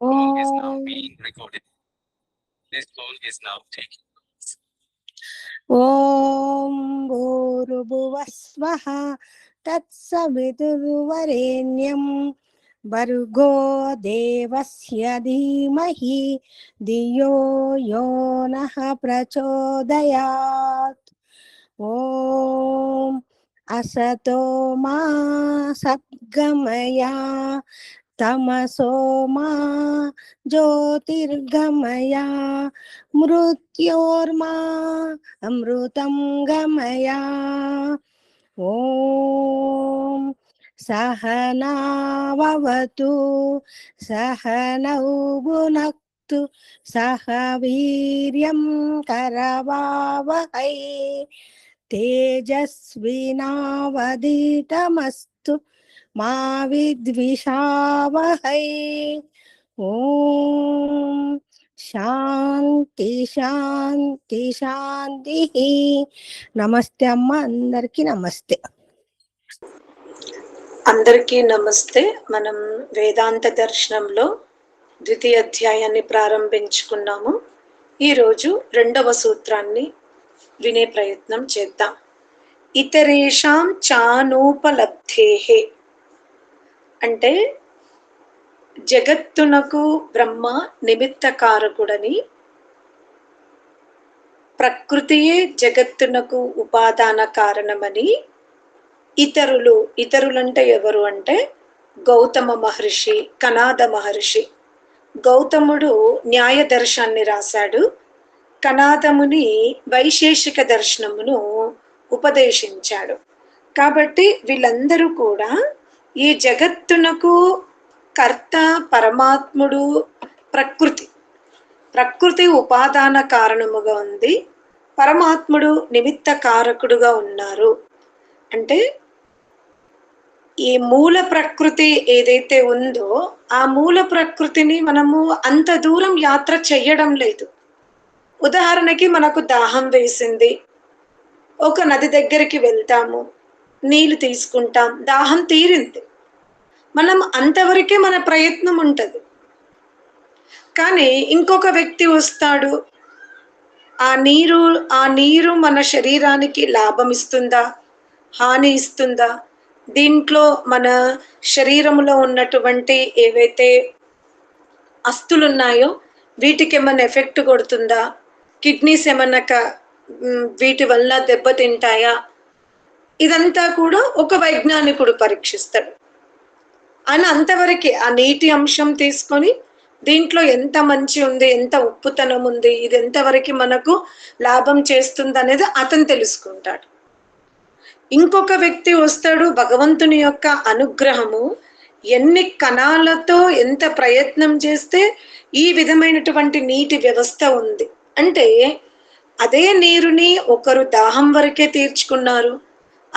Call is now Om being recorded. This call is now taking. Om Bhurubhuvasvaha Tatsaviturvarenyam Bhargo Devasya Dhimahi Diyo Yonaha Prachodayat. Om Asato Ma Satgamaya Tamaso Ma Jyotirgamaya Mrutyorma Amrutam Gamaya. Om Sahana Vavatu Sahanau Bhunaktu Sahaviryam Karavavahai Tejasvinavaditamastu మా విద్విషావహై. ఓం శాంతి శాంతి శాంతి. నమస్తే అమ్మ, అందరికీ నమస్తే. అందరికీ నమస్తే. మనం వేదాంత దర్శనంలో ద్వితీయ అధ్యాయాన్ని ప్రారంభించుకున్నాము. ఈరోజు 2వ సూత్రాన్ని వినే ప్రయత్నం చేద్దాం. ఇతరేషాం చానూపలబ్ధేహే అంటే జగత్తునకు బ్రహ్మ నిమిత్త కారకుడని, ప్రకృతియే జగత్తునకు ఉపాదాన కారణమని, ఇతరులంటే ఎవరు అంటే గౌతమ మహర్షి, కనాద మహర్షి. గౌతముడు న్యాయ దర్శనాన్ని రాశాడు, కనాదముని వైశేషిక దర్శనమును ఉపదేశించాడు. కాబట్టి వీళ్ళందరూ కూడా ఈ జగత్తునకు కర్త పరమాత్ముడు, ప్రకృతి ఉపాదాన కారణముగా ఉంది, పరమాత్ముడు నిమిత్త కారకుడుగా ఉన్నారు. అంటే ఈ మూల ప్రకృతి ఏదైతే ఉందో ఆ మూల ప్రకృతిని మనము అంత దూరం యాత్ర చెయ్యడం లేదు. ఉదాహరణకి మనకు దాహం వేసింది, ఒక నది దగ్గరికి వెళ్తాము, నీళ్లు తీసుకుంటాం, దాహం తీరింది, మనం అంతవరకే మన ప్రయత్నం ఉంటుంది. కానీ ఇంకొక వ్యక్తి వస్తాడు, ఆ నీరు మన శరీరానికి లాభం ఇస్తుందా, హాని ఇస్తుందా, దీంట్లో మన శరీరంలో ఉన్నటువంటి ఏవైతే అస్తులు ఉన్నాయో వీటికి ఏమైనా ఎఫెక్ట్ కొడుతుందా, కిడ్నీస్ ఏమన్నా వీటి వల్ల దెబ్బతింటాయా, ఇదంతా కూడా ఒక వైజ్ఞానికుడు పరీక్షిస్తాడు. ఆయన అంతవరకే ఆ నీటి అంశం తీసుకొని దీంట్లో ఎంత మంచి ఉంది, ఎంత ఉప్పుతనం ఉంది, ఇది ఎంతవరకు మనకు లాభం చేస్తుంది అనేది అతను తెలుసుకుంటాడు. ఇంకొక వ్యక్తి వస్తాడు, భగవంతుని యొక్క అనుగ్రహము ఎన్ని కణాలతో ఎంత ప్రయత్నం చేస్తే ఈ విధమైనటువంటి నీటి వ్యవస్థ ఉంది అంటే, అదే నీరుని ఒకరు దాహం వరకే తీర్చుకున్నారు,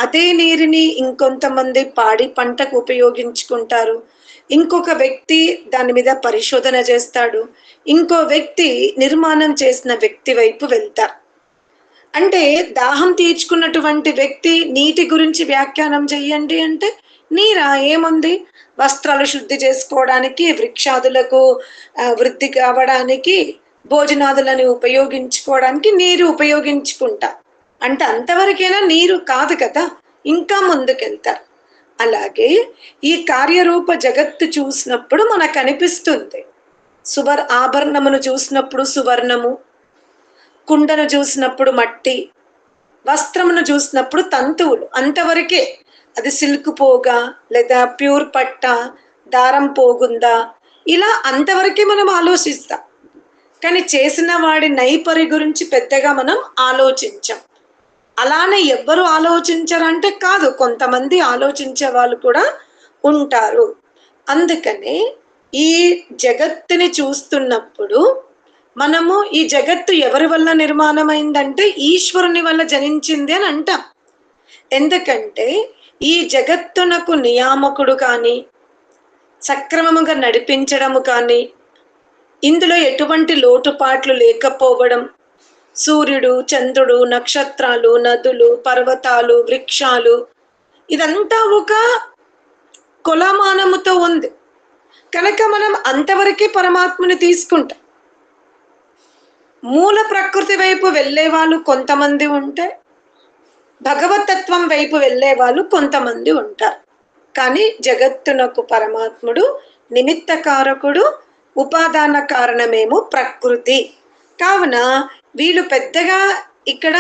అదే నీరుని ఇంకొంతమంది పాడి పంటకు ఉపయోగించుకుంటారు, ఇంకొక వ్యక్తి దాని మీద పరిశోధన చేస్తాడు, ఇంకో వ్యక్తి నిర్మాణం చేసిన వ్యక్తి వైపు వెళ్తారు. అంటే దాహం తీర్చుకున్నటువంటి వ్యక్తి నీటి గురించి వ్యాఖ్యానం చెయ్యండి అంటే, నీరా ఏముంది, వస్త్రాలు శుద్ధి చేసుకోవడానికి, వృక్షాదులకు వృద్ధి కావడానికి, భోజనాదులను ఉపయోగించుకోవడానికి నీరు ఉపయోగించుకుంటా అంటే అంతవరకైనా నీరు కాదు కదా, ఇంకా ముందుకెళ్తారు. అలాగే ఈ కార్యరూప జగత్తు చూసినప్పుడు మనకు అనిపిస్తుంది, ఆభరణమును చూసినప్పుడు సువర్ణము, కుండను చూసినప్పుడు మట్టి, వస్త్రమును చూసినప్పుడు తంతువులు, అంతవరకే. అది సిల్క్ పోగా లేదా ప్యూర్ పట్ట, దారం పోగుందా, ఇలా అంతవరకే మనం ఆలోచిస్తాం. కానీ చేసిన వాడి నైపరి గురించి పెద్దగా మనం ఆలోచించాం. అలానే ఎవ్వరు ఆలోచించరంటే కాదు, కొంతమంది ఆలోచించే వాళ్ళు కూడా ఉంటారు. అందుకనే ఈ జగత్తుని చూస్తున్నప్పుడు మనము ఈ జగత్తు ఎవరి వల్ల నిర్మాణమైందంటే ఈశ్వరుని వల్ల జనించింది అని అంటాం. ఎందుకంటే ఈ జగత్తునకు నియామకుడు కానీ, సక్రమముగా నడిపించడము కానీ, ఇందులో ఎటువంటి లోటుపాట్లు లేకపోవడం, సూర్యుడు, చంద్రుడు, నక్షత్రాలు, నదులు, పర్వతాలు, వృక్షాలు, ఇదంతా ఒక కొలమానముతో ఉంది. కనుక మనం అంతవరకే పరమాత్మని తీసుకుంటాం. మూల ప్రకృతి వైపు వెళ్ళే వాళ్ళు కొంతమంది ఉంటే, భగవతత్వం వైపు వెళ్ళే వాళ్ళు కొంతమంది ఉంటారు. కానీ జగత్తునకు పరమాత్ముడు నిమిత్త కారకుడు, ఉపాదాన కారణమేమో ప్రకృతి. కావున వీళ్ళు పెద్దగా ఇక్కడ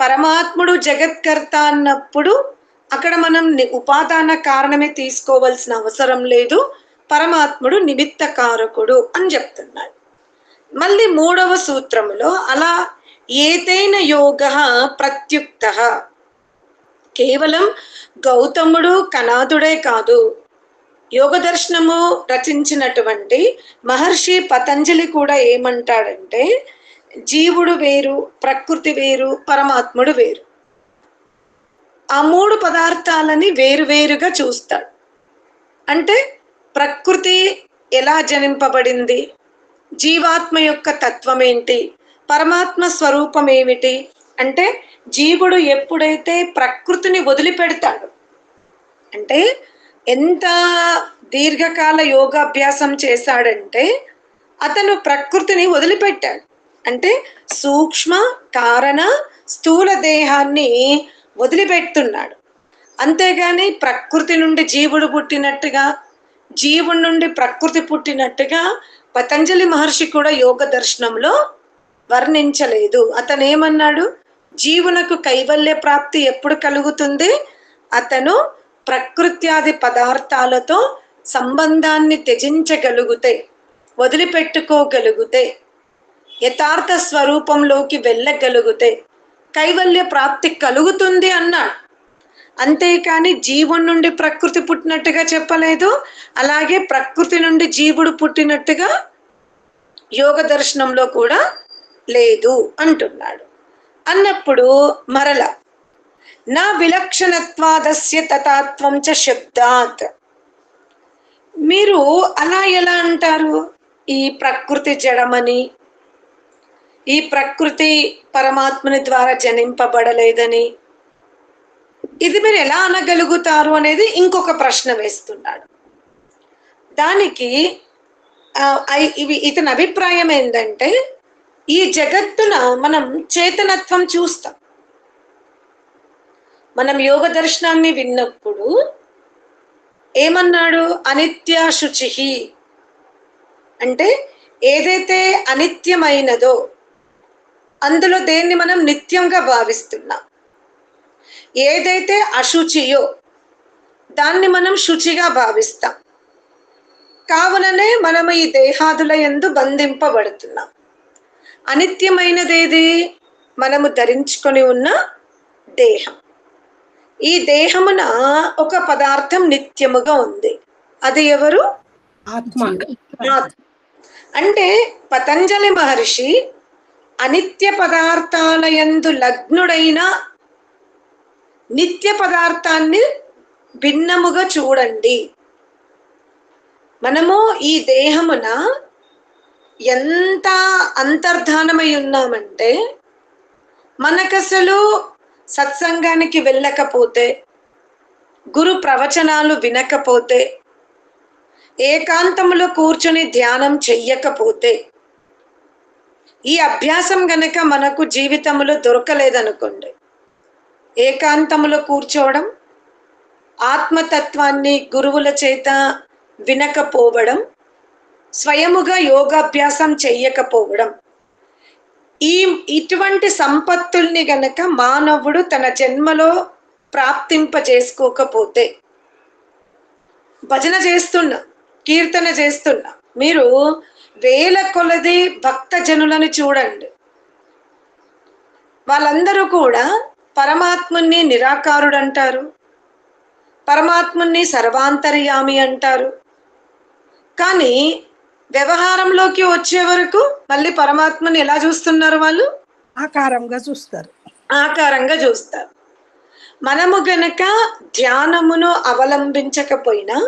పరమాత్ముడు జగత్కర్త అన్నప్పుడు అక్కడ మనం ఉపాదాన కారణమే తీసుకోవాల్సిన అవసరం లేదు, పరమాత్ముడు నిమిత్త కారకుడు అని చెప్తున్నాడు. మళ్ళీ 3వ సూత్రములో అలా ఏతైన యోగ ప్రత్యుక్త, కేవలం గౌతముడు కనాదుడే కాదు, యోగ దర్శనము రచించినటువంటి మహర్షి పతంజలి కూడా ఏమంటాడంటే జీవుడు వేరు, ప్రకృతి వేరు, పరమాత్ముడు వేరు. ఆ 3 పదార్థాలని వేరువేరుగా చూస్తాడు. అంటే ప్రకృతి ఎలా జనింపబడింది, జీవాత్మ యొక్క తత్వం ఏంటి, పరమాత్మ స్వరూపం ఏమిటి అంటే, జీవుడు ఎప్పుడైతే ప్రకృతిని వదిలిపెడతాడు, అంటే ఎంత దీర్ఘకాల యోగాభ్యాసం చేశాడంటే అతను ప్రకృతిని వదిలిపెట్టాడు. అంటే సూక్ష్మ కారణ స్థూల దేహాన్ని వదిలిపెడుతున్నాడు. అంతేగాని ప్రకృతి నుండి జీవుడు పుట్టినట్టుగా, జీవుడి నుండి ప్రకృతి పుట్టినట్టుగా పతంజలి మహర్షి కూడా యోగ దర్శనంలో వర్ణించలేదు. అతను ఏమన్నాడు, జీవునకు కైవల్య ప్రాప్తి ఎప్పుడు కలుగుతుంది, అతను ప్రకృత్యాది పదార్థాలతో సంబంధాన్ని త్యజించగలిగితే, వదిలిపెట్టుకోగలిగితే, యథార్థ స్వరూపంలోకి వెళ్ళగలిగితే కైవల్య ప్రాప్తి కలుగుతుంది అన్నాడు. అంతేకాని జీవుడి నుండి ప్రకృతి పుట్టినట్టుగా చెప్పలేదు, అలాగే ప్రకృతి నుండి జీవుడు పుట్టినట్టుగా యోగ దర్శనంలో కూడా లేదు అంటున్నాడు. అన్నప్పుడు మరల నా విలక్షణత్వాదస్య తతాత్వం చ శబ్దాత్, మీరు అలా ఎలా అంటారు, ఈ ప్రకృతి జడమని, ఈ ప్రకృతి పరమాత్మని ద్వారా జనింపబడలేదని, ఇది మీరు ఎలా అనగలుగుతారు అనేది ఇంకొక ప్రశ్న వేస్తున్నాడు. దానికి ఇతని అభిప్రాయం ఏంటంటే, ఈ జగత్తున మనం చేతనత్వం చూస్తాం. మనం యోగ దర్శనాన్ని విన్నప్పుడు ఏమన్నాడు, అనిత్య శుచి, అంటే ఏదైతే అనిత్యమైనదో అందులో దేన్ని మనం నిత్యంగా భావిస్తున్నాం, ఏదైతే అశుచియో దాన్ని మనం శుచిగా భావిస్తాం. కావుననే మనం ఈ దేహాదుల యందు బంధింపబడుతున్నాం. అనిత్యమైనదేది, మనము ధరించుకొని ఉన్న దేహం. ఈ దేహమున ఒక పదార్థం నిత్యముగా ఉంది, అది ఎవరు, ఆత్మ. అంటే పతంజలి మహర్షి అనిత్య పదార్థాల యందు లగ్నుడైన నిత్య పదార్థాన్ని భిన్నముగా చూడండి. మనము ఈ దేహమున ఎంత అంతర్ధానమై ఉన్నామంటే, మనకసలు సత్సంగానికి వెళ్ళకపోతే, గురు ప్రవచనాలు వినకపోతే, ఏకాంతములో కూర్చొని ధ్యానం చెయ్యకపోతే, ఈ అభ్యాసం గనక మనకు జీవితంలో దొరకలేదనుకోండి, ఏకాంతములో కూర్చోవడం, ఆత్మతత్వాన్ని గురువుల చేత వినకపోవడం, స్వయముగా యోగాభ్యాసం చెయ్యకపోవడం, ఇటువంటి సంపత్తుల్ని గనక మానవుడు తన జన్మలో ప్రాప్తింపజేసుకోకపోతే, భజన చేస్తున్నా, కీర్తన చేస్తున్నా, మీరు వేల కొలది భక్త జనులను చూడండి, వాళ్ళందరూ కూడా పరమాత్ముని నిరాకారుడు అంటారు, పరమాత్ముని సర్వాంతర్యామి అంటారు. కానీ వ్యవహారంలోకి వచ్చే వరకు మళ్ళీ పరమాత్మని ఎలా చూస్తున్నారు, వాళ్ళు ఆకారంగా చూస్తారు, ఆకారంగా చూస్తారు. మనము గనక ధ్యానమును అవలంబించకపోయినా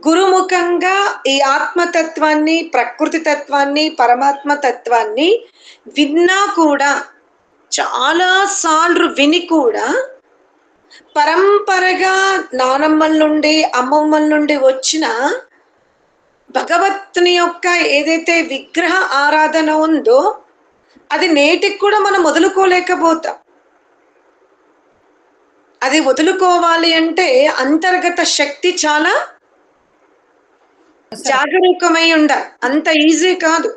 గురుముఖంగా ఈ ఆత్మతత్వాన్ని, ప్రకృతి తత్వాన్ని, పరమాత్మ తత్వాన్ని విన్నా కూడా, చాలా సార్లు విని కూడా, పరంపరగా నానమ్మల నుండి అమ్మమ్మల నుండి వచ్చిన భగవత్ని యొక్క ఏదైతే విగ్రహ ఆరాధన ఉందో అది నేటికి కూడా మనం వదులుకోలేకపోతాం. అది వదులుకోవాలి అంటే అంతర్గత శక్తి చాలా జాగరూకమై ఉండాలి. అంత ఈజీ కాదు.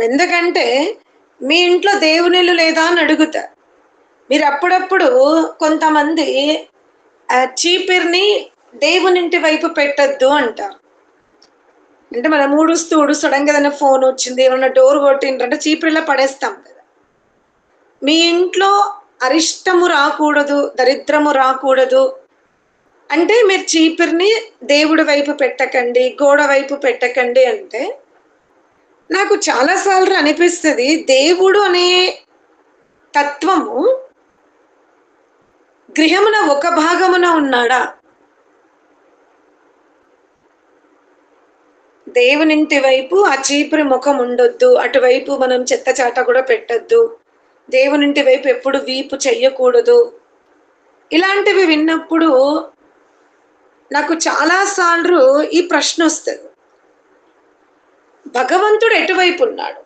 ఎందుకంటే మీ ఇంట్లో దేవునిల్లు లేదా అని అడుగుతారు. మీరు అప్పుడప్పుడు కొంతమంది చీపిరిని దేవునింటి వైపు పెట్టద్దు అంటారు. అంటే మనం ఊడుస్తూ సడన్గా ఏదైనా ఫోన్ వచ్చింది, ఏమన్నా డోర్ కొట్టిండ్రంటే చీపిరిలా పడేస్తాం కదా. మీ ఇంట్లో అరిష్టము రాకూడదు, దరిద్రము రాకూడదు అంటే మీరు చీపిరిని దేవుడి వైపు పెట్టకండి, గోడ వైపు పెట్టకండి అంటే నాకు చాలాసార్లు అనిపిస్తుంది, దేవుడు అనే తత్వము గృహమున ఒక భాగమున ఉన్నాడా? దేవునింటి వైపు ఆ చీపురి ముఖం ఉండొద్దు, అటువైపు మనం చెత్త చాట కూడా పెట్టద్దు, దేవునింటి వైపు ఎప్పుడు వీపు చెయ్యకూడదు. ఇలాంటివి విన్నప్పుడు నాకు చాలాసార్లు ఈ ప్రశ్న వస్తుంది, భగవంతుడు ఎటువైపు ఉన్నాడు?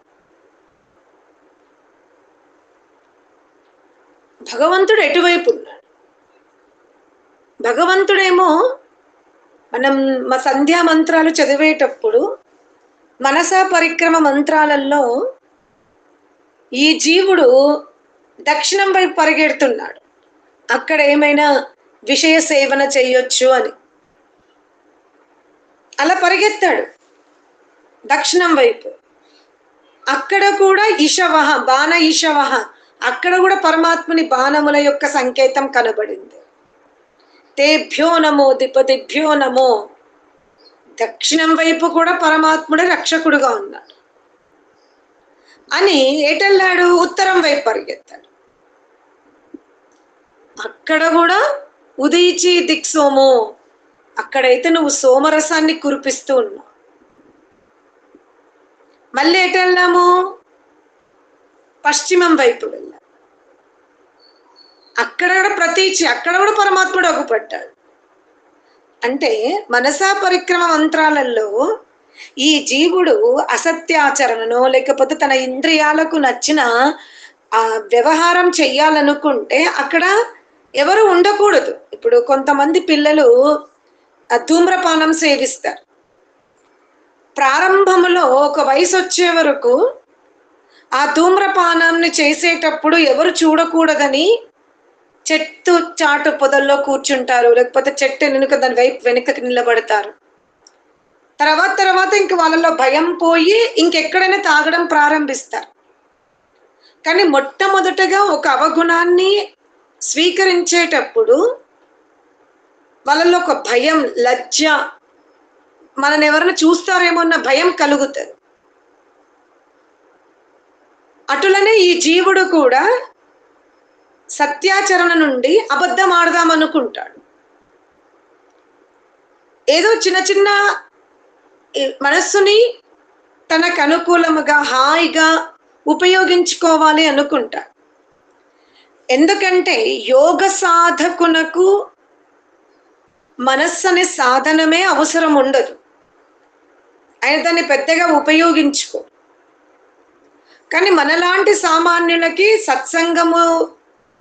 భగవంతుడు ఎటువైపు ఉన్నాడు? భగవంతుడేమో మనం మా సంధ్యా మంత్రాలు చదివేటప్పుడు మనసా పరిక్రమ మంత్రాలలో ఈ జీవుడు దక్షిణం వైపు పరిగెడుతున్నాడు, అక్కడ ఏమైనా విషయ సేవన చెయ్యొచ్చు అని. అలా పరిగెత్తాడు దక్షిణం వైపు. అక్కడ కూడా ఈశవహ, బాణ ఈశవహ, అక్కడ కూడా పరమాత్మని బాణముల యొక్క సంకేతం కనబడింది. తేభ్యో నమో దిపదిభ్యో నమో. దక్షిణం వైపు కూడా పరమాత్ముడే రక్షకుడుగా ఉన్నాడు అని ఏటెళ్ళాడు, ఉత్తరం వైపు పరిగెత్తాడు. అక్కడ కూడా ఉదయిచి దిక్సోమో, అక్కడైతే నువ్వు సోమరసాన్ని కురిపిస్తూ ఉన్నావు. మళ్ళీ ఎటెళ్ళాము, పశ్చిమం వైపు వెళ్ళాం. అక్కడ కూడా ప్రతీచి, అక్కడ కూడా పరమాత్ముడు అగుపడ్డాడు. అంటే మనసా పరిక్రమ మంత్రాలలో ఈ జీవుడు అసత్యాచరణను లేకపోతే తన ఇంద్రియాలకు నచ్చిన వ్యవహారం చెయ్యాలనుకుంటే అక్కడ ఎవరు ఉండకూడదు. ఇప్పుడు కొంతమంది పిల్లలు ధూమ్రపానం సేవిస్తారు. ప్రారంభంలో ఒక వయసు వచ్చే వరకు ఆ ధూమ్రపానాన్ని చేసేటప్పుడు ఎవరు చూడకూడదని చెట్టు చాటు పొదల్లో కూర్చుంటారు, లేకపోతే చెట్టు వెనుక దాని వైపు వెనుకకి నిలబడతారు. తర్వాత ఇంక వాళ్ళలో భయం పోయి ఇంకెక్కడైనా తాగడం ప్రారంభిస్తారు. కానీ మొట్టమొదటగా ఒక అవగుణాన్ని స్వీకరించేటప్పుడు వాళ్ళలో ఒక భయం, లజ్జ, మనని ఎవరైనా చూస్తారేమో అన్న భయం కలుగుతుంది. అటులనే ఈ జీవుడు కూడా సత్యాచరణ నుండి అబద్ధం ఆడదామనుకుంటాడు. ఏదో చిన్న చిన్న మనస్సుని తనకు అనుకూలముగా హాయిగా ఉపయోగించుకోవాలి అనుకుంటాడు. ఎందుకంటే యోగ సాధకునకు మనస్సు అనే సాధనమే అవసరం ఉండదు, ఆయన దాన్ని పెద్దగా ఉపయోగించుకో. కానీ మనలాంటి సామాన్యులకి సత్సంగము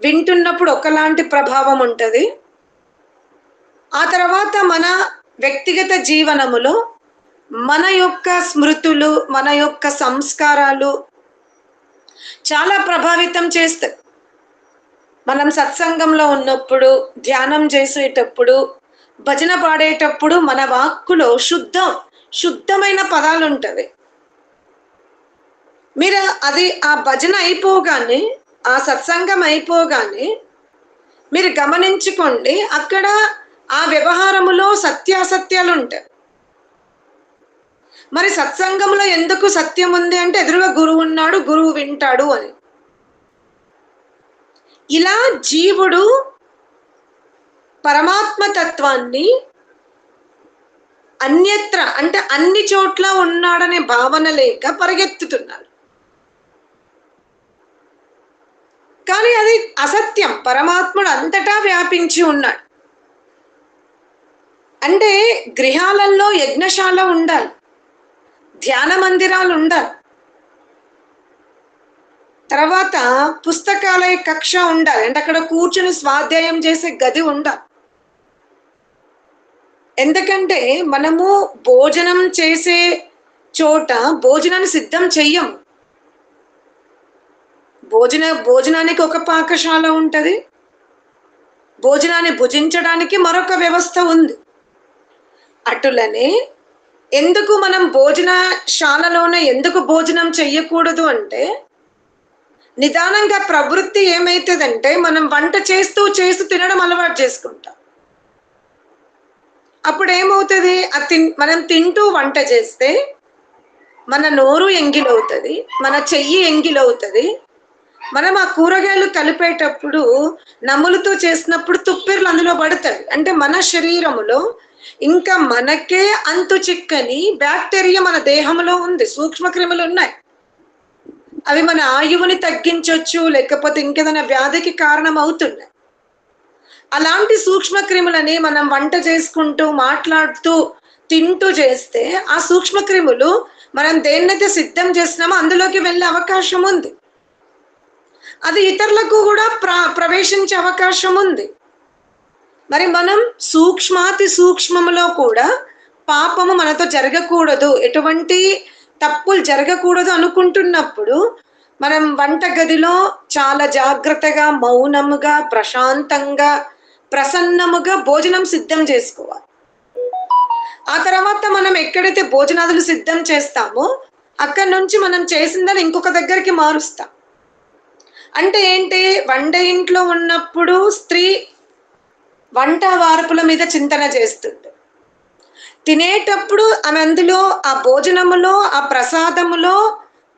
వింటున్నప్పుడు ఒకలాంటి ప్రభావం ఉంటుంది. ఆ తర్వాత మన వ్యక్తిగత జీవనములో మన యొక్క స్మృతులు, మన యొక్క సంస్కారాలు చాలా ప్రభావితం చేస్తాయి. మనం సత్సంగంలో ఉన్నప్పుడు, ధ్యానం చేసేటప్పుడు, భజన పాడేటప్పుడు మన వాక్కులో శుద్ధమైన పదాలు ఉంటవి. మీరు అది ఆ భజన అయిపోగానే, ఆ సత్సంగం అయిపోగానే మీరు గమనించుకోండి, అక్కడ ఆ వ్యవహారములో సత్యాసత్యాలు ఉంటాయి. మరి సత్సంగంలో ఎందుకు సత్యం ఉంది అంటే ఎదురుగా గురువు ఉన్నాడు, గురువు వింటాడు అని. ఇలా జీవుడు పరమాత్మ తత్వాన్ని అన్యత్ర అంటే అన్ని చోట్ల ఉన్నాడనే భావన లేక పరిగెత్తుతున్నాడు. కానీ అది అసత్యం. పరమాత్ముడు అంతటా వ్యాపించి ఉన్నాడు. అంటే గృహాలలో యజ్ఞశాల ఉండాలి, ధ్యాన మందిరాలు ఉండాలి, తర్వాత పుస్తకాలయ కక్ష ఉండాలి, అంటే అక్కడ కూర్చుని స్వాధ్యాయం చేసే గది ఉండాలి. ఎందుకంటే మనము భోజనం చేసే చోట భోజనాన్ని సిద్ధం చెయ్యం. భోజనానికి ఒక పాకశాల ఉంటుంది, భోజనాన్ని భుజించడానికి మరొక వ్యవస్థ ఉంది. అటులనే ఎందుకు మనం భోజనశాలలోనే ఎందుకు భోజనం చెయ్యకూడదు అంటే, నిదానంగా ప్రవృత్తి ఏమైతుందంటే మనం వంట చేస్తూ తినడం అలవాటు చేసుకుంటాం. అప్పుడు ఏమవుతుంది, మనం తింటూ వంట చేస్తే మన నోరు ఎంగిలవుతుంది, మన చెయ్యి ఎంగిలవుతుంది. మనం ఆ కూరగాయలు కలిపేటప్పుడు నములుతో చేసినప్పుడు తుప్పిర్లు అందులో పడతాయి. అంటే మన శరీరములో ఇంకా మనకే అంతు చిక్కని బ్యాక్టీరియా మన దేహంలో ఉంది, సూక్ష్మక్రిములు ఉన్నాయి. అవి మన ఆయువుని తగ్గించవచ్చు, లేకపోతే ఇంకేదైనా వ్యాధికి కారణం అవుతున్నాయి. అలాంటి సూక్ష్మక్రిములని మనం వంట చేసుకుంటూ మాట్లాడుతూ తింటూ చేస్తే ఆ సూక్ష్మక్రిములు మనం దేన్నైతే సిద్ధం చేసినామో అందులోకి వెళ్ళే అవకాశం ఉంది. అది ఇతరులకు కూడా ప్రవేశించే అవకాశం ఉంది. మరి మనం సూక్ష్మాతి సూక్ష్మములో కూడా పాపము మనతో జరగకూడదు, ఎటువంటి తప్పులు జరగకూడదు అనుకుంటున్నప్పుడు మనం వంట గదిలో చాలా జాగ్రత్తగా, మౌనముగా, ప్రశాంతంగా, ప్రసన్నముగా భోజనం సిద్ధం చేసుకోవాలి. ఆ తర్వాత మనం ఎక్కడైతే భోజనాదులు సిద్ధం చేస్తామో అక్కడి నుంచి మనం చేసిందని ఇంకొక దగ్గరికి మారుస్తాం. అంటే ఏంటి, వంట ఇంట్లో ఉన్నప్పుడు స్త్రీ వంట వార్పుల మీద చింతన చేస్తుంది, తినేటప్పుడు ఆమె అందులో ఆ భోజనములో ఆ ప్రసాదములో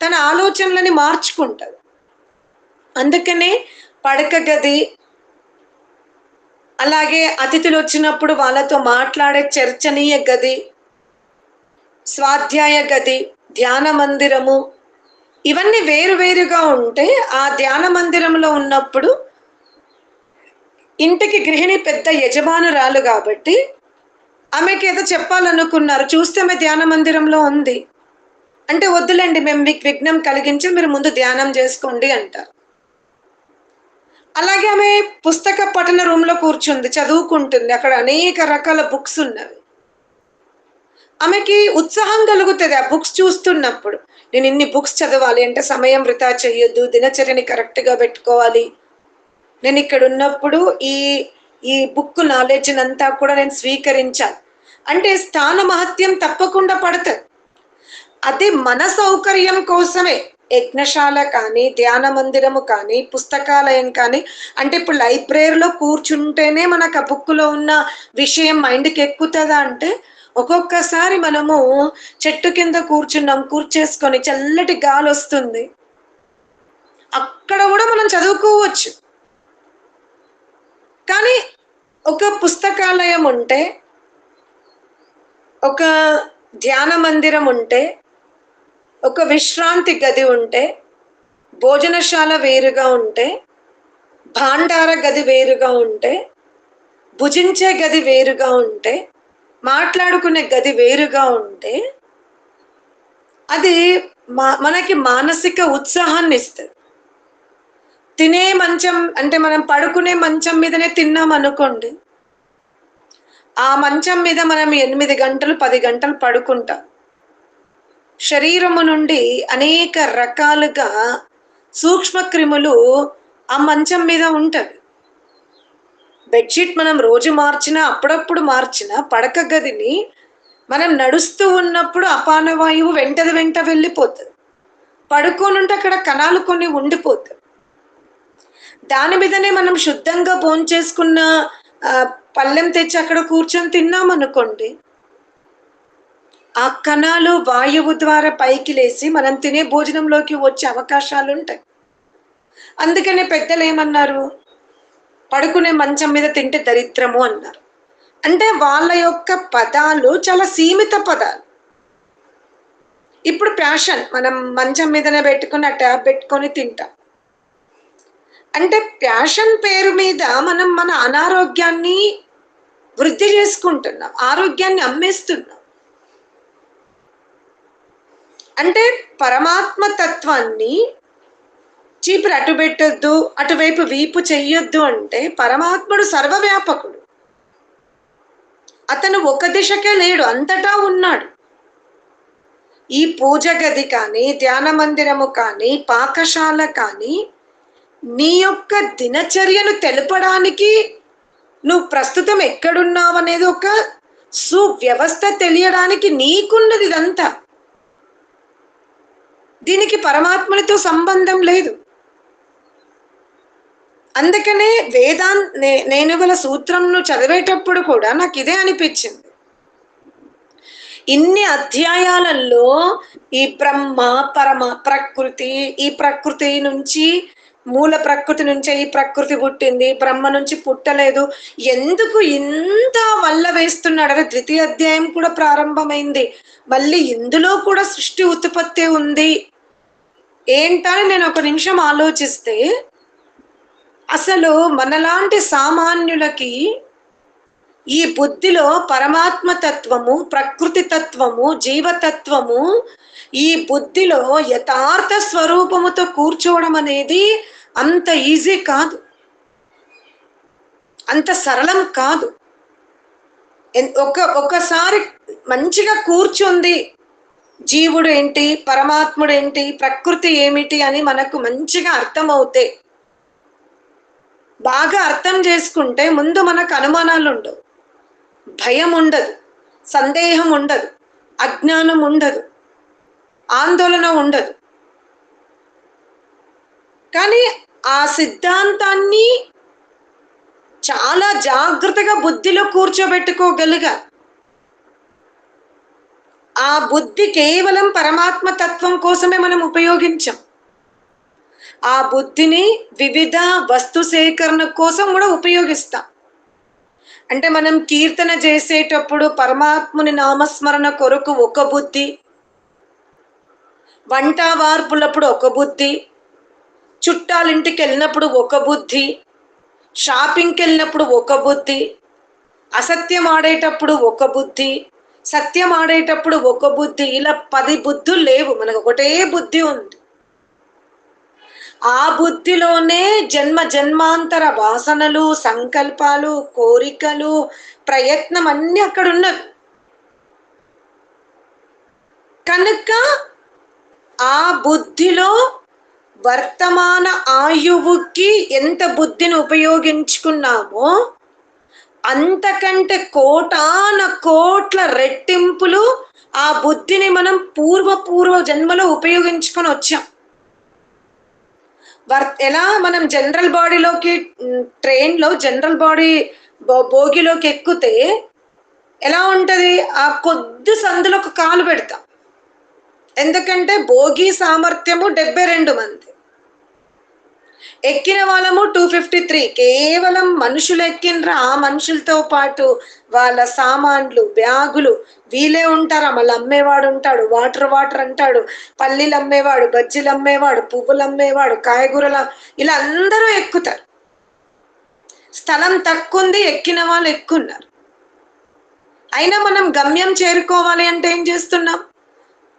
తన ఆలోచనలని మార్చుకుంటుంది. అందుకనే పడక గది, అలాగే అతిథులు వచ్చినప్పుడు వాళ్ళతో మాట్లాడే చర్చనీయ గది, స్వాధ్యాయ గది, ధ్యాన మందిరము, ఇవన్నీ వేరువేరుగా ఉంటే ఆ ధ్యాన మందిరంలో ఉన్నప్పుడు ఇంటికి గృహిణి పెద్ద యజమానురాలు కాబట్టి ఆమెకి ఏదో చెప్పాలనుకున్నారు, చూస్తే ఆమె ధ్యాన మందిరంలో ఉంది అంటే వద్దులేండి, మేము మీకు విఘ్నం కలిగించి మీరు ముందు ధ్యానం చేసుకోండి అంటారు. అలాగే ఆమె పుస్తక పఠన రూమ్లో కూర్చుంది, చదువుకుంటుంది, అక్కడ అనేక రకాల బుక్స్ ఉన్నవి. ఆమెకి ఉత్సాహం కలుగుతుంది ఆ బుక్స్ చూస్తున్నప్పుడు. నేను ఇన్ని బుక్స్ చదవాలి అంటే సమయం వృధా చేయొద్దు, దినచర్యని కరెక్ట్గా పెట్టుకోవాలి, నేను ఇక్కడ ఉన్నప్పుడు ఈ బుక్ నాలెడ్జ్ అంతా కూడా నేను స్వీకరించాలి అంటే స్థాన మహత్యం తప్పకుండా పడుతుంది. అది మన సౌకర్యం కోసమే యజ్ఞశాల కానీ, ధ్యాన మందిరము కానీ, పుస్తకాలయం కానీ, అంటే ఇప్పుడు లైబ్రరీలో కూర్చుంటేనే మనకు ఆ బుక్లో ఉన్న విషయం మైండ్కి ఎక్కుతుందా అంటే, ఒక్కొక్కసారి మనము చెట్టు కింద కూర్చున్నాం, కూర్చేసుకొని చల్లటి గాలి వస్తుంది, అక్కడ కూడా మనం చదువుకోవచ్చు. కానీ ఒక పుస్తకాలయం ఉంటే, ఒక ధ్యాన మందిరం ఉంటే, ఒక విశ్రాంతి గది ఉంటే, భోజనశాల వేరుగా ఉంటే, భాండార గది వేరుగా ఉంటే, భుజించే గది వేరుగా ఉంటే, మాట్లాడుకునే గది వేరుగా ఉంటే అది మనకి మానసిక ఉత్సాహాన్ని ఇస్తుంది. తినే మంచం అంటే మనం పడుకునే మంచం మీదనే తిన్నాం అనుకోండి, ఆ మంచం మీద మనం 8 గంటలు 10 గంటలు పడుకుంటాం. శరీరము నుండి అనేక రకాలుగా సూక్ష్మక్రిములు ఆ మంచం మీద ఉంటవి. బెడ్షీట్ మనం రోజు మార్చినా, అప్పుడప్పుడు మార్చినా, పడక గదిని మనం నడుస్తూ ఉన్నప్పుడు అపానవాయువు వెంట వెళ్ళిపోతుంది. పడుకోనుంటే అక్కడ కణాలు కొన్ని ఉండిపోతాయి. దాని మీదనే మనం శుద్ధంగా భోంచేసుకున్న పళ్ళెం తెచ్చి అక్కడ కూర్చొని తిన్నామనుకోండి, ఆ కణాలు వాయువు ద్వారా పైకి లేచి మనం తినే భోజనంలోకి వచ్చే అవకాశాలు ఉంటాయి. అందుకనే పెద్దలు ఏమన్నారు, పడుకునే మంచం మీద తింటే దరిద్రము అన్నారు. అంటే వాళ్ళ యొక్క పదాలు చాలా సీమిత పదాలు. ఇప్పుడు ప్యాషన్, మనం మంచం మీదనే పెట్టుకుని ఆ ట్యాబ్ పెట్టుకొని తింటాం. అంటే ప్యాషన్ పేరు మీద మనం మన అనారోగ్యాన్ని వృద్ధి చేసుకుంటున్నాం, ఆరోగ్యాన్ని అమ్మేస్తున్నాం. అంటే పరమాత్మ తత్వాన్ని చీపురు అటు పెట్టొద్దు, అటువైపు వీపు చెయ్యొద్దు అంటే పరమాత్ముడు సర్వవ్యాపకుడు. అతను ఒక దిశకే లేడు, అంతటా ఉన్నాడు. ఈ పూజ గది కానీ, ధ్యాన మందిరము కానీ, పాకశాల కానీ నీ యొక్క దినచర్యను తెలపడానికి, నువ్వు ప్రస్తుతం ఎక్కడున్నావు అనేది ఒక సువ్యవస్థ తెలియడానికి నీకున్నది ఇదంతా. దీనికి పరమాత్మనితో సంబంధం లేదు. అందుకనే నేను ఇవాళ సూత్రంను చదివేటప్పుడు కూడా నాకు ఇదే అనిపించింది. ఇన్ని అధ్యాయాలలో ఈ బ్రహ్మ పరమ ప్రకృతి, ఈ ప్రకృతి నుంచి, మూల ప్రకృతి నుంచే ఈ ప్రకృతి పుట్టింది, బ్రహ్మ నుంచి పుట్టలేదు, ఎందుకు ఇంత వల్ల వేస్తున్నాడు? ద్వితీయ అధ్యాయం కూడా ప్రారంభమైంది, మళ్ళీ ఇందులో కూడా సృష్టి ఉత్పత్తి ఉంది ఏంటని నేను ఒక నిమిషం ఆలోచిస్తే, అసలు మనలాంటి సామాన్యులకి ఈ బుద్ధిలో పరమాత్మ తత్వము, ప్రకృతి తత్వము, జీవతత్వము ఈ బుద్ధిలో యథార్థ స్వరూపముతో కూర్చోవడం అనేది అంత ఈజీ కాదు, అంత సరళం కాదు. ఒకసారి మంచిగా కూర్చుంది, జీవుడు ఏంటి, పరమాత్ముడు ఏంటి, ప్రకృతి ఏమిటి అని మనకు మంచిగా అర్థమవుతే, బాగా అర్థం చేసుకుంటే ముందు మనకు అనుమానాలు ఉండవు, భయం ఉండదు, సందేహం ఉండదు, అజ్ఞానం ఉండదు, ఆందోళన ఉండదు. కానీ ఆ సిద్ధాంతాన్ని చాలా జాగ్రత్తగా బుద్ధిలో కూర్చోబెట్టుకోగలిగా. ఆ బుద్ధి కేవలం పరమాత్మ తత్వం కోసమే మనం ఉపయోగించాం. ఆ బుద్ధిని వివిధ వస్తు సేకరణ కోసం కూడా ఉపయోగిస్తాం. అంటే మనం కీర్తన చేసేటప్పుడు పరమాత్ముని నామస్మరణ కొరకు ఒక బుద్ధి, వంట వార్పులప్పుడు ఒక బుద్ధి, చుట్టాలింటికి వెళ్ళినప్పుడు ఒక బుద్ధి, షాపింగ్కి వెళ్ళినప్పుడు ఒక బుద్ధి, అసత్యం ఆడేటప్పుడు ఒక బుద్ధి, సత్యం ఆడేటప్పుడు ఒక బుద్ధి, ఇలా 10 బుద్ధులు లేవు, మనకు ఒకటే బుద్ధి ఉంది. ఆ బుద్ధిలోనే జన్మ జన్మాంతర వాసనలు, సంకల్పాలు, కోరికలు, ప్రయత్నం అన్ని అక్కడ ఉన్నవి. కనుక ఆ బుద్ధిలో వర్తమాన ఆయువుకి ఎంత బుద్ధిని ఉపయోగించుకున్నామో అంతకంటే కోటాన కోట్ల రెట్టింపులు ఆ బుద్ధిని మనం పూర్వ జన్మలో ఉపయోగించుకొని వచ్చాం. ఎలా మనం జనరల్ బాడీలోకి, ట్రైన్లో జనరల్ బాడీ బోగిలోకి ఎక్కితే ఎలా ఉంటుంది, ఆ కొద్ది సందులో ఒక కాలు పెడతాం. ఎందుకంటే బోగి సామర్థ్యము 72 మంది, ఎక్కిన వాళ్ళము 253. కేవలం మనుషులు ఎక్కినరా, ఆ మనుషులతో పాటు వాళ్ళ సామాన్లు, బ్యాగులు, వీలే ఉంటారా, మళ్ళీ అమ్మేవాడు ఉంటాడు, వాటర్ అంటాడు, పల్లీలు అమ్మేవాడు, బజ్జీలు అమ్మేవాడు, పువ్వులు అమ్మేవాడు, కాయగూరల, ఇలా అందరూ ఎక్కుతారు. స్థలం తక్కువ ఉంది, ఎక్కిన వాళ్ళు ఎక్కున్నారు. అయినా మనం గమ్యం చేరుకోవాలి అంటే ఏం చేస్తున్నాం?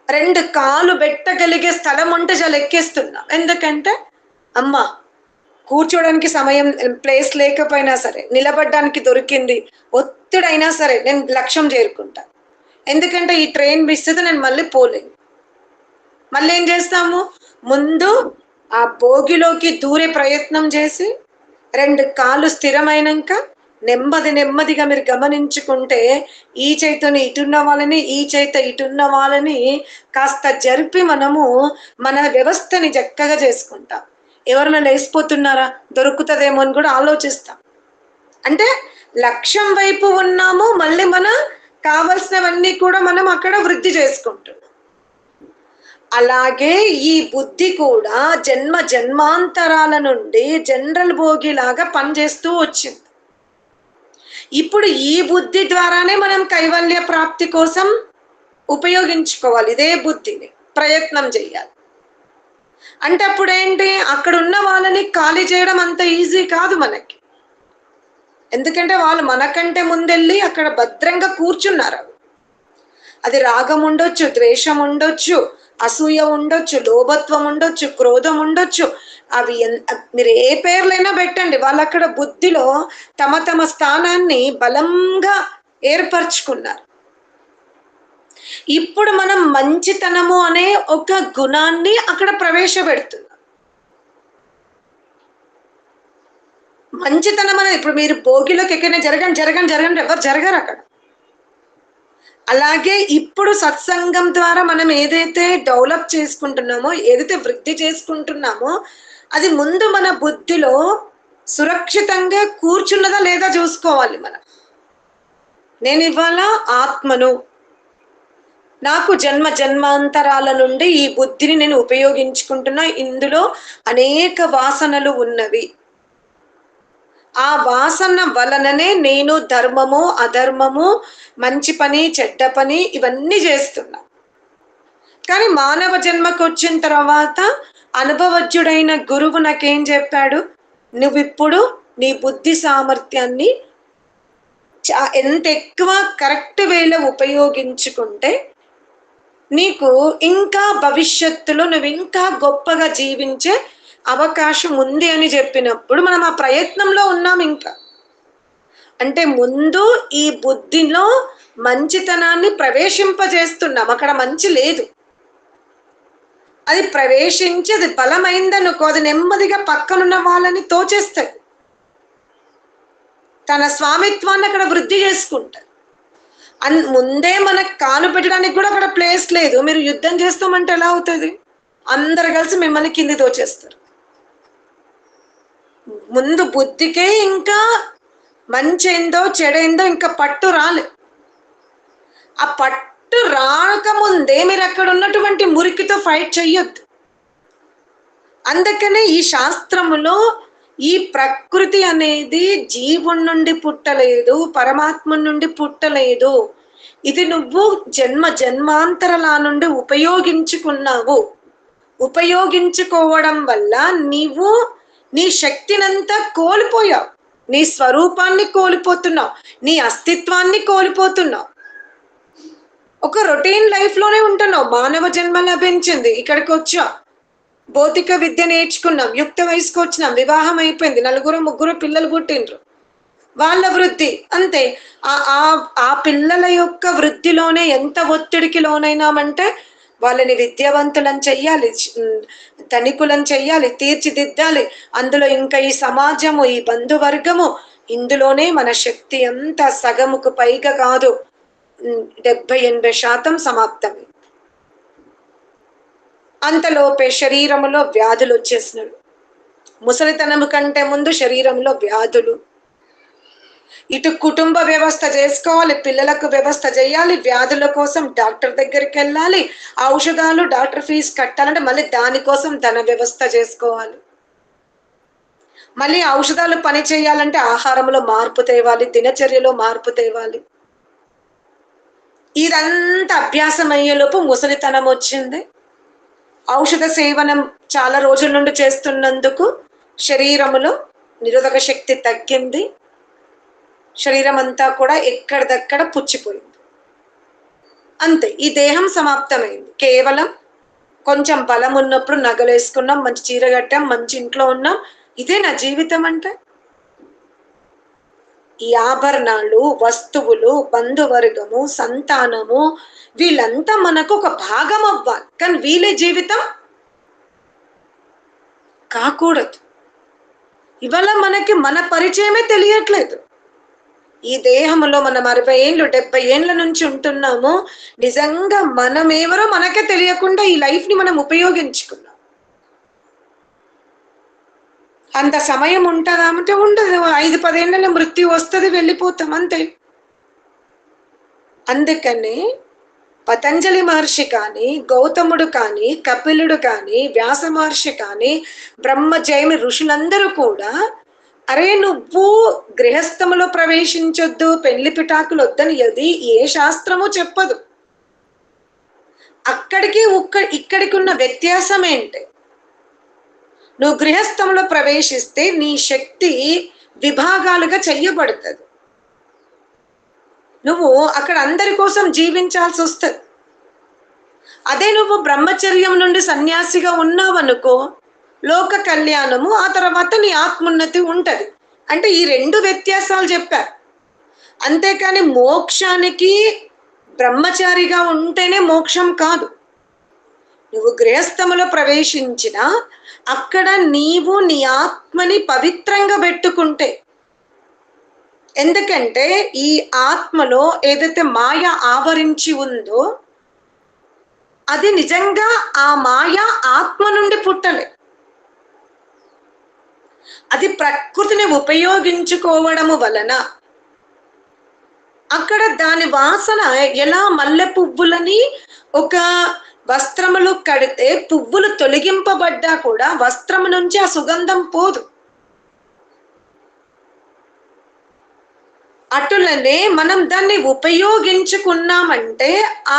2 కాలు పెట్టగలిగే స్థలం ఉంటే చాలా ఎక్కేస్తున్నాం. ఎందుకంటే అమ్మా కూర్చోడానికి సమయం, ప్లేస్ లేకపోయినా సరే, నిలబడడానికి దొరికింది, ఒత్తిడైనా సరే నేను లక్ష్యం చేరుకుంటా. ఎందుకంటే ఈ ట్రైన్ మిస్ అయితే నేను మళ్ళీ పోలేను. మళ్ళీ ఏం చేస్తాము, ముందు ఆ భోగిలోకి దూరే ప్రయత్నం చేసి 2 కాళ్ళు స్థిరమైనాక నెమ్మదిగా మీరు గమనించుకుంటే ఈ చేతిని ఇటున్న వాళ్ళని, ఈ చేత ఇటున్న వాళ్ళని కాస్త జరిపి మనము మన వ్యవస్థని చక్కగా చేసుకుంటాం. ఎవరైనా లేసిపోతున్నారా, దొరుకుతుందేమో అని కూడా ఆలోచిస్తాం. అంటే లక్ష్యం వైపు ఉన్నాము, మళ్ళీ మన కావలసినవన్నీ కూడా మనం అక్కడ వృద్ధి చేసుకుంటున్నాం. అలాగే ఈ బుద్ధి కూడా జన్మ జన్మాంతరాల నుండి జనరల్ భోగి లాగా పనిచేస్తూ వచ్చింది. ఇప్పుడు ఈ బుద్ధి ద్వారానే మనం కైవల్య ప్రాప్తి కోసం ఉపయోగించుకోవాలి. ఇదే బుద్ధిని ప్రయత్నం చేయాలి. అంటే అప్పుడు ఏంటి, అక్కడ ఉన్న వాళ్ళని ఖాళీ చేయడం అంత ఈజీ కాదు మనకి. ఎందుకంటే వాళ్ళు మనకంటే ముందెళ్ళి అక్కడ భద్రంగా కూర్చున్నారు. అది రాగం ఉండొచ్చు, ద్వేషం ఉండొచ్చు, అసూయ ఉండొచ్చు, లోభత్వం ఉండొచ్చు, క్రోధం ఉండొచ్చు. అవి మీరు ఏ పేర్లైనా పెట్టండి, వాళ్ళు అక్కడ బుద్ధిలో తమ తమ స్థానాన్ని బలంగా ఏర్పరచుకున్నారు. ఇప్పుడు మనం మంచితనము అనే ఒక గుణాన్ని అక్కడ ప్రవేశపెడుతున్నాం. మంచితనం అనేది ఇప్పుడు మీరు భోగిలోకి ఎక్కడైనా జరగండి జరగండి జరగండి ఎవరు జరగరు అక్కడ. అలాగే ఇప్పుడు సత్సంగం ద్వారా మనం ఏదైతే డెవలప్ చేసుకుంటున్నామో, ఏదైతే వృద్ధి చేసుకుంటున్నామో, అది ముందు మన బుద్ధిలో సురక్షితంగా కూర్చున్నదా లేదా చూసుకోవాలి మనం. నేను ఇవాళ ఆత్మను, నాకు జన్మ జన్మాంతరాల నుండి ఈ బుద్ధిని నేను ఉపయోగించుకుంటున్నా, ఇందులో అనేక వాసనలు ఉన్నవి. ఆ వాసన వలననే నేను ధర్మము అధర్మము, మంచి పని చెడ్డ పని ఇవన్నీ చేస్తున్నా. కానీ మానవ జన్మకు వచ్చిన తర్వాత అనుభవజ్ఞుడైన గురువు నాకేం చెప్పాడు, నువ్విప్పుడు నీ బుద్ధి సామర్థ్యాన్ని ఎంత ఎక్కువ కరెక్ట్ వేలో ఉపయోగించుకుంటే నీకు ఇంకా భవిష్యత్తులో నువ్వు ఇంకా గొప్పగా జీవించే అవకాశం ఉంది అని చెప్పినప్పుడు మనం ఆ ప్రయత్నంలో ఉన్నాం. ఇంకా అంటే ముందు ఈ బుద్ధిలో మంచితనాన్ని ప్రవేశింపజేస్తున్నాం. అక్కడ మంచి లేదు, అది ప్రవేశించి అది బలమైందనుకో, అది నెమ్మదిగా పక్కనున్న వాళ్ళని తోచేస్తుంది, తన స్వామిత్వాన్ని అక్కడ వృద్ధి చేసుకుంటారు. ముందే మనకు కాలు పెట్టడానికి కూడా అక్కడ ప్లేస్ లేదు. మీరు యుద్ధం చేస్తామంటే ఎలా అవుతుంది? అందరు కలిసి మిమ్మల్ని కింది తోచేస్తారు. ముందు బుద్ధికే ఇంకా మంచేందో చెడేందో ఇంకా పట్టు రాలేదు. ఆ పట్టు రాకముందే మీరు అక్కడ ఉన్నటువంటి మురికితో ఫైట్ చెయ్యొద్దు. అందుకనే ఈ శాస్త్రములో ఈ ప్రకృతి అనేది జీవుడి నుండి పుట్టలేదు, పరమాత్మ నుండి పుట్టలేదు. ఇది నువ్వు జన్మ జన్మాంతరాల నుండి ఉపయోగించుకున్నావు. ఉపయోగించుకోవడం వల్ల నీవు నీ శక్తినంతా కోల్పోయావు, నీ స్వరూపాన్ని కోల్పోతున్నావు, నీ అస్తిత్వాన్ని కోల్పోతున్నావు. ఒక రొటీన్ లైఫ్ లోనే ఉంటున్నావు. మానవ జన్మ లభించింది, ఇక్కడికి వచ్చావు, భౌతిక విద్య నేర్చుకున్నాం, యుక్త వయసుకు వచ్చినాం, వివాహం అయిపోయింది, 4-3 పిల్లలు పుట్టిండ్రు, వాళ్ళ వృద్ధి అంతే. ఆ పిల్లల యొక్క వృద్ధిలోనే ఎంత ఒత్తిడికి లోనైనామంటే వాళ్ళని విద్యావంతులను చెయ్యాలి, ధనికులను చెయ్యాలి, తీర్చిదిద్దాలి. అందులో ఇంకా ఈ సమాజము, ఈ బంధువర్గము, ఇందులోనే మన శక్తి అంతా సగముకు పైగా కాదు, 70-80% సమాప్తమే. అంతలోపే శరీరములో వ్యాధులు వచ్చేసినవి. ముసలితనము కంటే ముందు శరీరంలో వ్యాధులు. ఇటు కుటుంబ వ్యవస్థ చేసుకోవాలి, పిల్లలకు వ్యవస్థ చేయాలి, వ్యాధుల కోసం డాక్టర్ దగ్గరికి వెళ్ళాలి, ఔషధాలు డాక్టర్ ఫీజు కట్టాలంటే మళ్ళీ దానికోసం ధన వ్యవస్థ చేసుకోవాలి. మళ్ళీ ఔషధాలు పని చేయాలంటే ఆహారంలో మార్పు తేవాలి, దినచర్యలో మార్పు తేవాలి. ఇదంతా అభ్యాసం అయ్యేలోపు ముసలితనం వచ్చింది. ఔషధ సేవనం చాలా రోజుల నుండి చేస్తున్నందుకు శరీరములో నిరోధక శక్తి తగ్గింది, శరీరం అంతా కూడా ఎక్కడిదక్కడ పుచ్చిపోయింది. అంతే, ఈ దేహం సమాప్తమైంది. కేవలం కొంచెం బలం ఉన్నప్పుడు నగలేసుకున్నాం, మంచి చీర కట్టాం, మంచి ఇంట్లో ఉన్నాం, ఇదే నా జీవితం అంటే. ఈ ఆభరణాలు, వస్తువులు, బంధువర్గము, సంతానము, వీళ్ళంతా మనకు ఒక భాగం అవ్వాలి, కానీ వీళ్ళే జీవితం కాకూడదు. ఇవాళ మనకి మన పరిచయమే తెలియట్లేదు. ఈ దేహంలో మనం 60 ఏళ్ళు 70 ఏళ్ళ నుంచి ఉంటున్నాము. నిజంగా మనమేవరో మనకే తెలియకుండా ఈ లైఫ్ ని మనం ఉపయోగించుకున్నాం. అంత సమయం ఉంటుందా అంటే ఉండదు. 5-10 ఏళ్ళలో మృత్యు వస్తుంది, వెళ్ళిపోతాం అంతే. అందుకని పతంజలి మహర్షి కానీ, గౌతముడు కానీ, కపిలుడు కానీ, వ్యాస మహర్షి కానీ, బ్రహ్మజైమి ఋషులందరూ కూడా అరే నువ్వు గృహస్థములో ప్రవేశించొద్దు, పెళ్లి పిటాకులు వద్దని అది ఏ శాస్త్రము చెప్పదు. అక్కడికి ఇక్కడికి ఉన్న వ్యత్యాసం ఏంటి? నువ్వు గృహస్థంలో ప్రవేశిస్తే నీ శక్తి విభాగాలుగా చెయ్యబడుతుంది. నువ్వు అక్కడ అందరి కోసం జీవించాల్సి వస్తుంది. అదే నువ్వు బ్రహ్మచర్యం నుండి సన్యాసిగా ఉన్నావనుకో, లోక కళ్యాణము, ఆ తర్వాత నీ ఆత్మోన్నతి ఉంటది. అంటే ఈ రెండు వ్యత్యాసాలు చెప్పారు. అంతేకాని మోక్షానికి బ్రహ్మచారిగా ఉంటేనే మోక్షం కాదు. నువ్వు గృహస్థములో ప్రవేశించిన అక్కడ నీవు నీ ఆత్మని పవిత్రంగా పెట్టుకుంటే, ఎందుకంటే ఈ ఆత్మలో ఏదైతే మాయ ఆవరించి ఉందో అది నిజంగా ఆ మాయ ఆత్మ నుండి పుట్టలే. అది ప్రకృతిని ఉపయోగించుకోవడము వలన అక్కడ దాని వాసన ఎలా మల్లె పువ్వులని ఒక వస్త్రములు కడితే పువ్వులు తొలగింపబడ్డా కూడా వస్త్రము నుంచి ఆ సుగంధం పోదు. అటులనే మనం దాన్ని ఉపయోగించుకున్నామంటే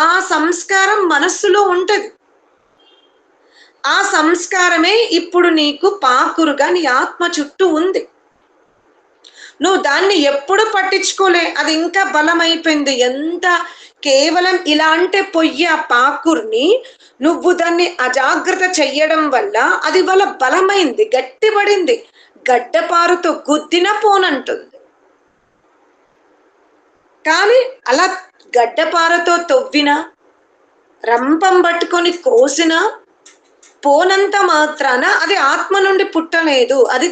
ఆ సంస్కారం మనస్సులో ఉంటది. ఆ సంస్కారమే ఇప్పుడు నీకు పాకురుగా నీ ఆత్మ చుట్టూ ఉంది. నువ్వు దాన్ని ఎప్పుడు పట్టించుకోలే, అది ఇంకా బలమైపోయింది. ఎంత కేవలం ఇలాంటి పొయ్యి ఆ పాకుర్ని నువ్వు దాన్ని అజాగ్రత్త చెయ్యడం వల్ల అది వల్ల బలమైంది, గట్టిపడింది. గడ్డపారుతో గుద్దిన పోనంటుంది. కానీ అలా గడ్డపారతో తవ్విన, రంపం పట్టుకొని కోసిన పోనంత మాత్రాన అది ఆత్మ నుండి పుట్టలేదు. అది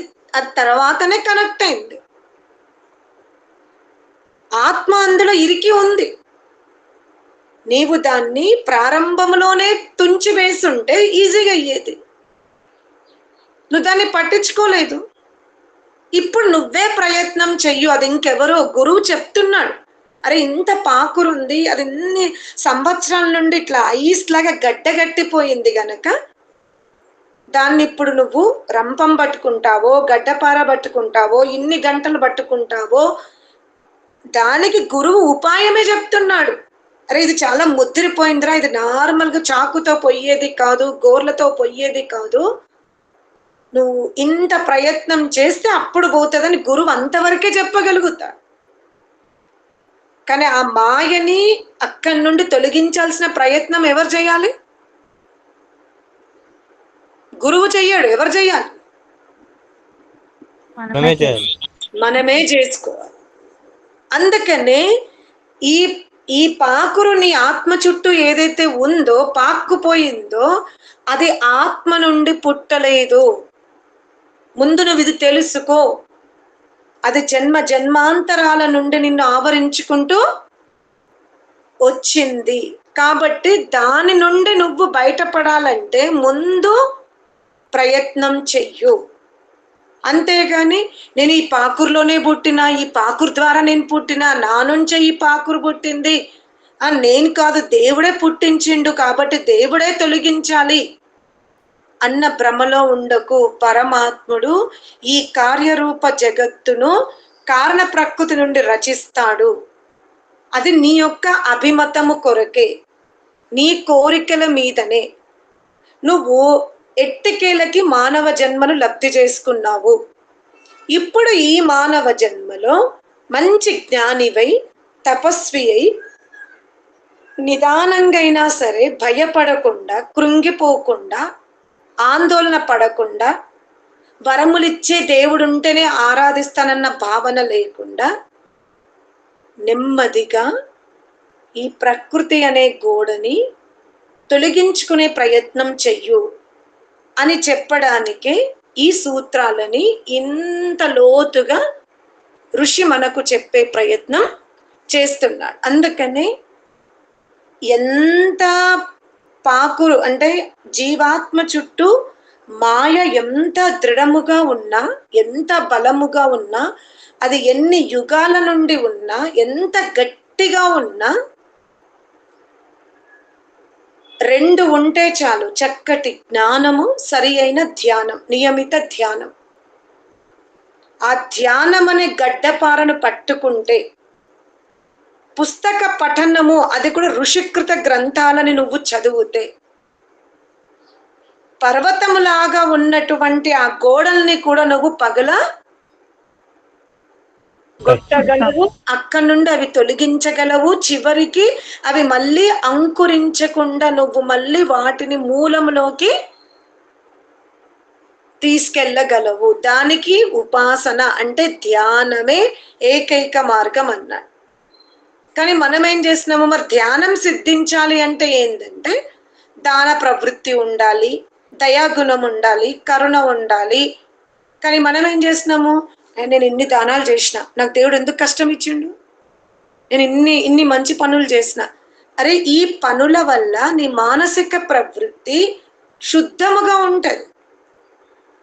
తర్వాతనే కనెక్ట్ అయింది. ఆత్మ అందులో ఇరికి ఉంది. నీవు దాన్ని ప్రారంభంలోనే తుంచి వేసుంటే ఈజీగా అయ్యేది. నువ్వు దాన్ని పట్టించుకోలేదు. ఇప్పుడు నువ్వే ప్రయత్నం చెయ్యు. అది ఇంకెవరో గురువు చెప్తున్నాడు, అరే ఇంత పాకురుంది, అది ఇన్ని సంవత్సరాల నుండి ఇట్లా ఐస్ లాగా గడ్డగట్టిపోయింది గనక దాన్ని ఇప్పుడు నువ్వు రంపం పట్టుకుంటావో, గడ్డపార పట్టుకుంటావో, ఇన్ని గంటలు పట్టుకుంటావో, దానికి గురువు ఉపాయమే చెప్తున్నాడు. అరే ఇది చాలా ముద్రిపోయిందిరా, ఇది నార్మల్గా చాకుతో పొయ్యేది కాదు, గోర్లతో పొయ్యేది కాదు, నువ్వు ఇంత ప్రయత్నం చేస్తే అప్పుడు పోతుందని గురువు అంతవరకే చెప్పగలుగుతాడు. కానీ ఆ మాయని అక్కడి నుండి తొలగించాల్సిన ప్రయత్నం ఎవరు చేయాలి? గురువు చెయ్యాడు. ఎవరు చెయ్యాలి? మనమే చేసుకోవాలి. అందుకనే ఈ పాకురు నీ ఆత్మ చుట్టూ ఏదైతే ఉందో, పాక్కుపోయిందో, అది ఆత్మ నుండి పుట్టలేదు. ముందు నువ్వు ఇది తెలుసుకో. అది జన్మ జన్మాంతరాల నుండి నిన్ను ఆవరించుకుంటూ వచ్చింది. కాబట్టి దాని నుండి నువ్వు బయటపడాలంటే ముందు ప్రయత్నం చెయ్యు. అంతేగాని నేను ఈ పాకురులోనే పుట్టినా, ఈ పాకురు ద్వారా నేను పుట్టినా, నా నుంచే ఈ పాకురు పుట్టింది, నేను కాదు దేవుడే పుట్టించిండు కాబట్టి దేవుడే తొలగించాలి అన్న భ్రమలో ఉండకు. పరమాత్ముడు ఈ కార్యరూప జగత్తును కారణ ప్రకృతి నుండి రచిస్తాడు. అది నీ యొక్క అభిమతము కొరకే, నీ కోరికల మీదనే. నువ్వు ఎట్టికేలకి మానవ జన్మను లబ్ధి చేసుకున్నావు. ఇప్పుడు ఈ మానవ జన్మలో మంచి జ్ఞానివై, తపస్వి అయి, నిదానంగా అయినా సరే భయపడకుండా, కృంగిపోకుండా, ఆందోళన పడకుండా, వరములిచ్చే దేవుడుంటేనే ఆరాధిస్తానన్న భావన లేకుండా నెమ్మదిగా ఈ ప్రకృతి అనే గోడని తొలగించుకునే ప్రయత్నం చెయ్యు అని చెప్పడానికే ఈ సూత్రాలని ఇంత లోతుగా ఋషి మనకు చెప్పే ప్రయత్నం చేస్తున్నాడు. అందుకనే ఎంత పాకురు అంటే జీవాత్మ చుట్టూ మాయ ఎంత దృఢముగా ఉన్నా, ఎంత బలముగా ఉన్నా, అది ఎన్ని యుగాల నుండి ఉన్నా, ఎంత గట్టిగా ఉన్నా, రెండు ఉంటే చాలు. చక్కటి జ్ఞానము, సరి అయిన ధ్యానం, నియమిత ధ్యానం. ఆ ధ్యానం అనే గడ్డపారను పట్టుకుంటే, పుస్తక పఠనము, అది కూడా ఋషికృత గ్రంథాలని నువ్వు చదివితే, పర్వతములాగా ఉన్నటువంటి ఆ గోడల్ని కూడా నువ్వు పగల కొట్టగలవు, అక్కడి నుండి అవి తొలగించగలవు, చివరికి అవి మళ్ళీ అంకురించకుండా నువ్వు మళ్ళీ వాటిని మూలంలోకి తీసుకెళ్ళగలవు. దానికి ఉపాసన అంటే ధ్యానమే ఏకైక మార్గం అన్నాడు. కానీ మనం ఏం చేస్తున్నాము, మరి ధ్యానం సిద్ధించాలి అంటే ఏంటంటే దాన ప్రవృత్తి ఉండాలి, దయాగుణం ఉండాలి, కరుణ ఉండాలి. కానీ మనం ఏం చేస్తున్నాము, నేను ఇన్ని దానాలు చేసిన, నాకు దేవుడు ఎందుకు కష్టం ఇచ్చిండు, నేను ఇన్ని మంచి పనులు చేసిన. అరే, ఈ పనుల వల్ల నీ మానసిక ప్రవృత్తి శుద్ధముగా ఉంటది.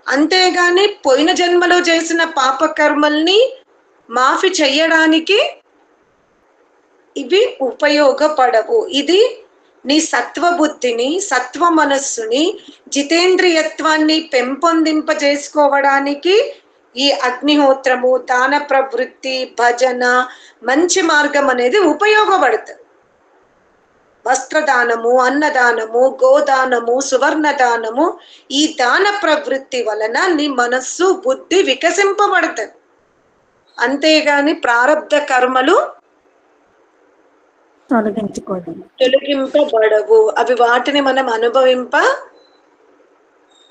అంతేగాని పోయిన జన్మలో చేసిన పాపకర్మల్ని మాఫీ చెయ్యడానికి ఇవి ఉపయోగపడవు. ఇది నీ సత్వ బుద్ధిని, సత్వ మనస్సుని, జితేంద్రియత్వాన్ని పెంపొందింపజేసుకోవడానికి ఈ అగ్నిహోత్రము, దాన ప్రవృత్తి, భజన, మంచి మార్గం అనేది ఉపయోగపడుతుంది. వస్త్రదానము, అన్నదానము, గోదానము, సువర్ణదానము, ఈ దాన ప్రవృత్తి వలన నీ మనస్సు, బుద్ధి వికసింపబడుతుంది. అంతేగాని ప్రారబ్ధ కర్మలు తొలగింపబడవు. అవి వాటిని మనం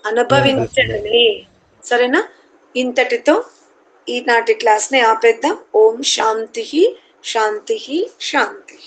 అనుభవించడమే. సరేనా? ఇంతటితో ఈనాటి క్లాస్ ని ఆపేద్దాం. ఓం శాంతి శాంతి శాంతి.